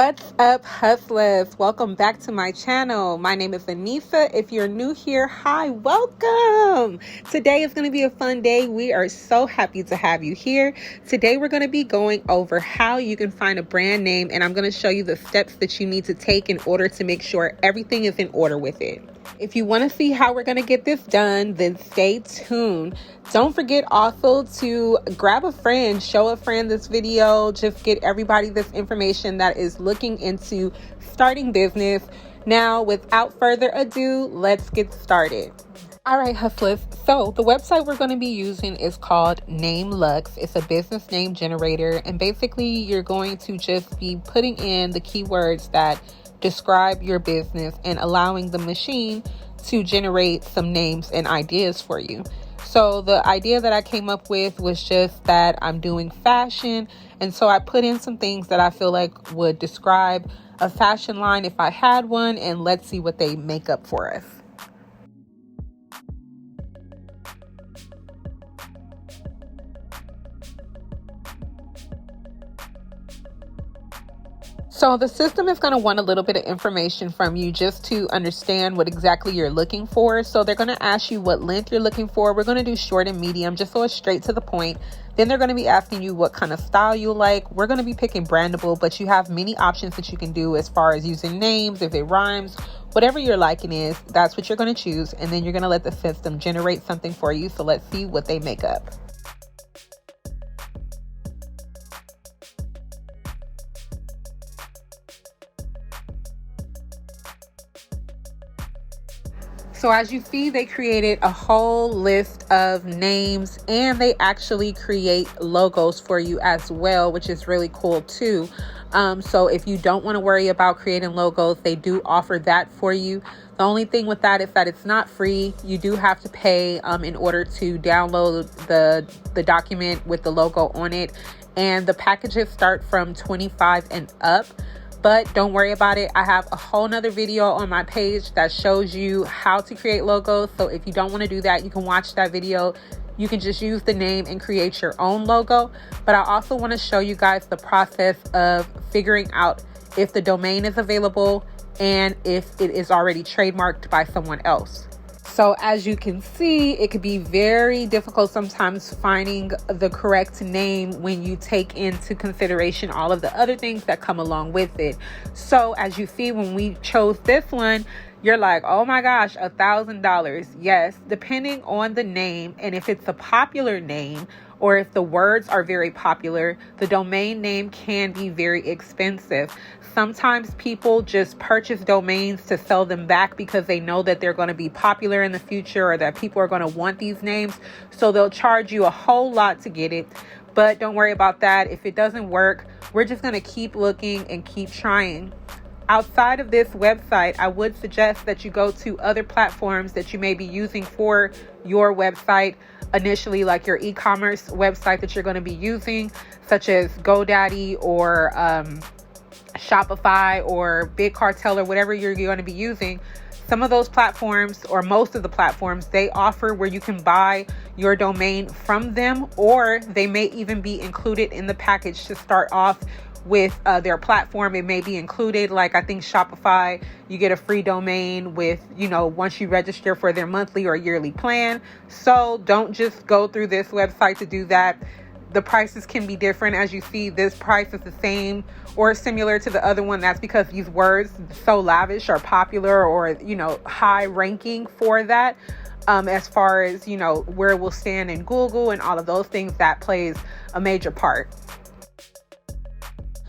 What's up, hustlers? Welcome back to my channel. My name is Anissa. If you're new here, hi, welcome. Today is going to be a fun day. We are so happy to have you here. Today we're going to be going over how you can find a brand name, and I'm going to show you the steps that you need to take in order to make sure everything is in order with it. If you want to see how we're going to get this done, then stay tuned. Don't forget also to grab a friend, show a friend this video, just get everybody this information that is looking into starting business. Now, without further ado, let's get started. All right, hustlers. So the website we're going to be using is called NameLux. It's a business name generator. And basically, you're going to just be putting in the keywords that describe your business and allowing the machine to generate some names and ideas for you. So the idea that I came up with was just that I'm doing fashion. And so I put in some things that I feel like would describe a fashion line if I had one, and let's see what they make up for us. So the system is going to want a little bit of information from you just to understand what exactly you're looking for. So they're going to ask you what length you're looking for. We're going to do short and medium, just so it's straight to the point. Then they're going to be asking you what kind of style you like. We're going to be picking brandable, but you have many options that you can do as far as using names, if it rhymes, whatever your liking is, that's what you're going to choose. And then you're going to let the system generate something for you. So let's see what they make up. So as you see, they created a whole list of names, and they actually create logos for you as well, which is really cool too. So if you don't want to worry about creating logos, they do offer that for you. The only thing with that is that it's not free. You do have to pay in order to download the document with the logo on it. And the packages start from $25 and up. But don't worry about it. I have a whole nother video on my page that shows you how to create logos. So if you don't want to do that, you can watch that video. You can just use the name and create your own logo. But I also want to show you guys the process of figuring out if the domain is available and if it is already trademarked by someone else. So as you can see, it could be very difficult sometimes finding the correct name when you take into consideration all of the other things that come along with it. So as you see, when we chose this one, you're like, oh my gosh, $1,000. Yes, depending on the name, and if it's a popular name or if the words are very popular, the domain name can be very expensive. Sometimes people just purchase domains to sell them back because they know that they're going to be popular in the future or that people are going to want these names. So they'll charge you a whole lot to get it. But don't worry about that. If it doesn't work, we're just going to keep looking and keep trying. Outside of this website, I would suggest that you go to other platforms that you may be using for your website initially, like your e-commerce website that you're going to be using, such as GoDaddy or Shopify or Big Cartel or whatever you're going to be using. Some of those platforms, or most of the platforms, they offer where you can buy your domain from them, or they may even be included in the package to start off with their platform. It may be included, like I think Shopify, you get a free domain with, once you register for their monthly or yearly plan. So don't just go through this website to do that. The prices can be different. As you see, this price is the same or similar to the other one. That's because these words so lavish or popular or, high ranking for that. As far as, where it will stand in Google and all of those things, that plays a major part.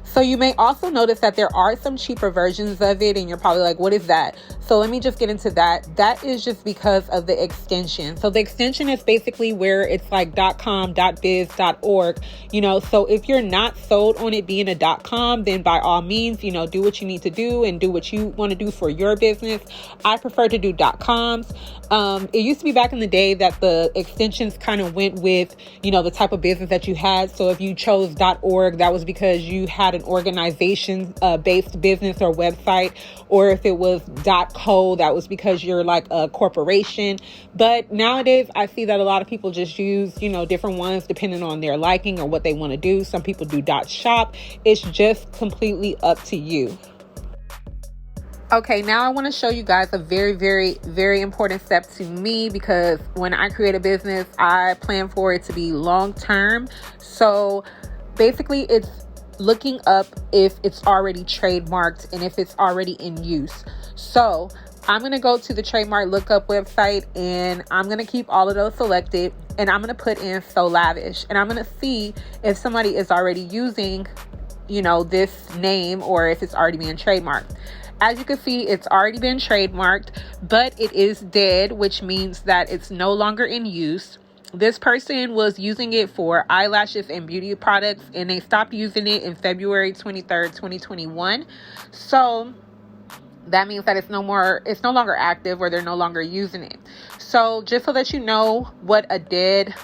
So you may also notice that there are some cheaper versions of it, and you're probably like, what is that? So let me just get into that. That is just because of the extension. So the extension is basically where it's like .com, .biz, .org, so if you're not sold on it being a .com, then by all means, do what you need to do and do what you want to do for your business. I prefer to do .coms. It used to be back in the day that the extensions kind of went with, the type of business that you had. So if you chose .org, that was because you had an organization based business or website, or if it was .co, that was because you're like a corporation. But nowadays I see that a lot of people just use, different ones depending on their liking or what they want to do. Some people do .shop. It's just completely up to you. Okay, now I want to show you guys a very, very, very important step to me, because when I create a business, I plan for it to be long term. So basically it's looking up if it's already trademarked and if it's already in use. So I'm going to go to the trademark lookup website, and I'm going to keep all of those selected, and I'm going to put in So Lavish, and I'm going to see if somebody is already using, this name, or if it's already being trademarked. As you can see, it's already been trademarked, but it is dead, which means that it's no longer in use. This person was using it for eyelashes and beauty products, and they stopped using it in February 23rd, 2021. So that means that it's no longer active, or they're no longer using it. So just so that you know what a dead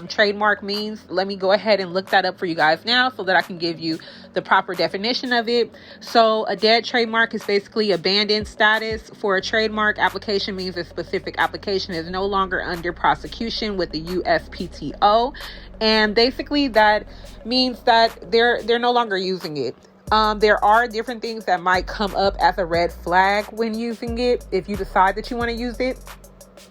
trademark means, let me go ahead and look that up for you guys now so that I can give you the proper definition of it. So a dead trademark is basically abandoned status. For a trademark application means a specific application is no longer under prosecution with the USPTO. And basically that means that they're no longer using it. There are different things that might come up as a red flag when using it if you decide that you want to use it.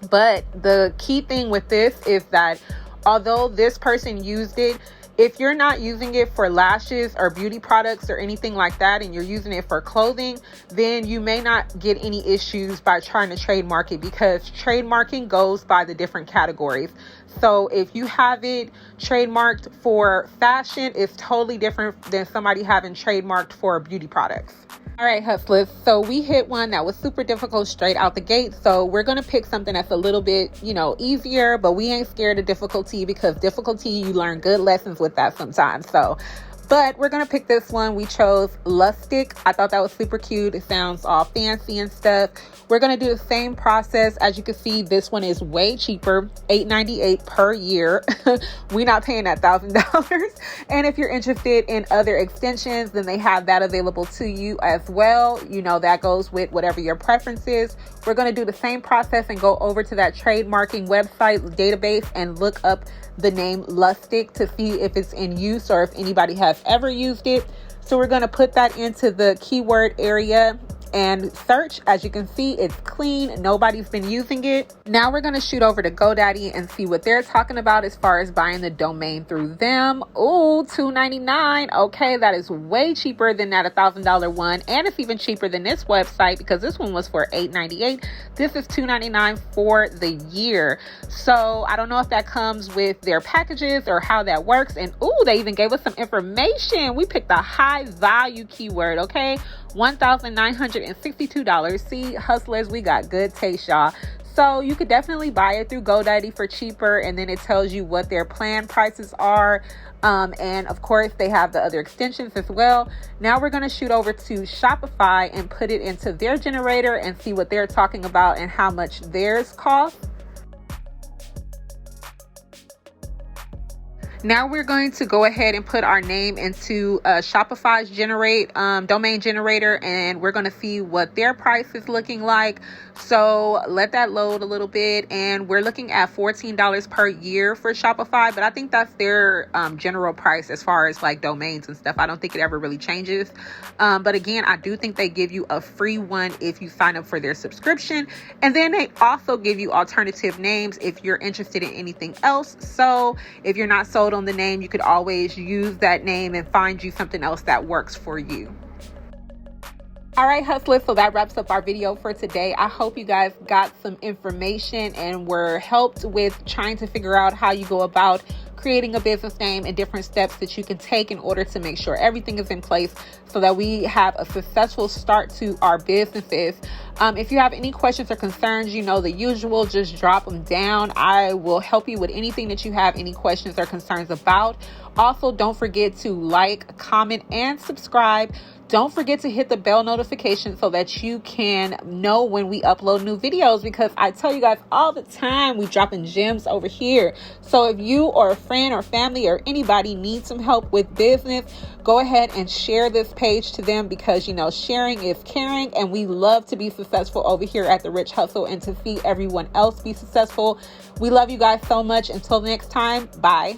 But the key thing with this is that although this person used it, if you're not using it for lashes or beauty products or anything like that, and you're using it for clothing, then you may not get any issues by trying to trademark it, because trademarking goes by the different categories. So if you have it trademarked for fashion, it's totally different than somebody having trademarked for beauty products. All right, hustlers. So we hit one that was super difficult straight out the gate. So we're going to pick something that's a little bit, easier, but we ain't scared of difficulty, because difficulty, you learn good lessons with that sometimes. But we're going to pick this one. We chose Lustic. I thought that was super cute. It sounds all fancy and stuff. We're going to do the same process. As you can see, this one is way cheaper, $8.98 per year. We're not paying that $1,000. And if you're interested in other extensions, then they have that available to you as well. That goes with whatever your preference is. We're going to do the same process and go over to that trademarking website database and look up the name Lustic to see if it's in use or if anybody has ever used it. So we're going to put that into the keyword area and search. As you can see, it's clean. Nobody's been using it. Now we're going to shoot over to GoDaddy and see what they're talking about as far as buying the domain through them. Oh, $2.99. Okay, that is way cheaper than that $1,000 one, and it's even cheaper than this website, because this one was for $8.98. This is $2.99 for the year. So I don't know if that comes with their packages or how that works. And they even gave us some information. We picked a high value keyword. Okay, $1,962. See, hustlers, we got good taste, y'all. So you could definitely buy it through GoDaddy for cheaper, and then it tells you what their plan prices are. And of course, they have the other extensions as well. Now we're going to shoot over to Shopify and put it into their generator and see what they're talking about and how much theirs costs. Now we're going to go ahead and put our name into Shopify's domain generator, and we're going to see what their price is looking like. So let that load a little bit, and we're looking at $14 per year for Shopify, but I think that's their general price as far as like domains and stuff. I don't think it ever really changes. But again, I do think they give you a free one if you sign up for their subscription, and then they also give you alternative names if you're interested in anything else. So if you're not sold on the name, you could always use that name and find you something else that works for you. All right, hustlers, so that wraps up our video for today. I hope you guys got some information and were helped with trying to figure out how you go about creating a business name and different steps that you can take in order to make sure everything is in place so that we have a successful start to our businesses. If you have any questions or concerns, the usual, just drop them down. I will help you with anything that you have any questions or concerns about. Also, don't forget to like, comment, and subscribe Don't forget to hit the bell notification so that you can know when we upload new videos, because I tell you guys all the time, we dropping gems over here. So if you or a friend or family or anybody needs some help with business, go ahead and share this page to them, because sharing is caring, and we love to be successful over here at The Rich Hustle and to see everyone else be successful. We love you guys so much. Until next time, bye.